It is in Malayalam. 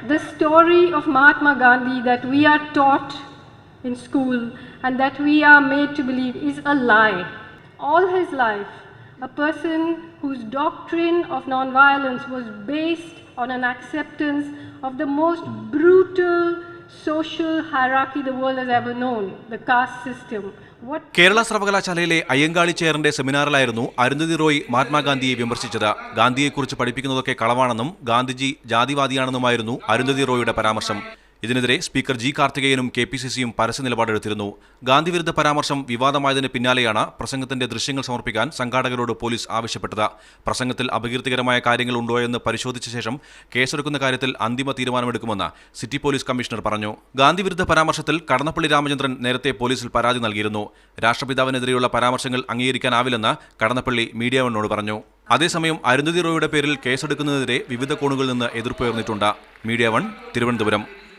The story of Mahatma Gandhi that we are taught in school and that we are made to believe is a lie. All his life, a person whose doctrine of nonviolence was based on an acceptance of the most brutal social hierarchy the world has ever known, the caste system. Kerala സർവകലാശാലയിലെ അയ്യങ്കാളി ചെയറിന്റെ സെമിനാറിലായിരുന്നു അരുന്ധതി റോയ് മഹാത്മാഗാന്ധിയെ വിമർശിച്ചത്. ഗാന്ധിയെക്കുറിച്ച് പഠിപ്പിക്കുന്നതൊക്കെ കളവാണെന്നും ഗാന്ധിജി ജാതിവാദിയാണെന്നുമായിരുന്നു അരുന്ധതി റോയിയുടെ പരാമർശം. ഇതിനെതിരെ സ്പീക്കർ ജി കാർത്തികേയനും കെപിസിസിയും പരസ്യ നിലപാടെടുത്തിരുന്നു. ഗാന്ധി വിരുദ്ധ പരാമർശം വിവാദമായതിന് പിന്നാലെയാണ് പ്രസംഗത്തിന്റെ ദൃശ്യങ്ങൾ സമർപ്പിക്കാൻ സംഘാടകരോട് പോലീസ് ആവശ്യപ്പെട്ടത്. പ്രസംഗത്തിൽ അപകീർത്തികരമായ കാര്യങ്ങൾ ഉണ്ടോയെന്ന് പരിശോധിച്ച ശേഷം കേസെടുക്കുന്ന കാര്യത്തിൽ അന്തിമ തീരുമാനമെടുക്കുമെന്ന് സിറ്റി പോലീസ് കമ്മീഷണർ പറഞ്ഞു. ഗാന്ധി വിരുദ്ധ പരാമർശത്തിൽ കടന്നപ്പള്ളി രാമചന്ദ്രൻ നേരത്തെ പോലീസിൽ പരാതി നൽകിയിരുന്നു. രാഷ്ട്രപിതാവിനെതിരെയുള്ള പരാമർശങ്ങൾ അംഗീകരിക്കാനാവില്ലെന്ന് കടന്നപ്പള്ളി മീഡിയ വണ്ണോട് പറഞ്ഞു. അതേസമയം അരുന്ധതി റോയിയുടെ പേരിൽ കേസെടുക്കുന്നതിനെതിരെ വിവിധ കോണുകളിൽ നിന്ന് എതിർപ്പുയർന്നിട്ടുണ്ട്. Media one, Thiruvananthapuram.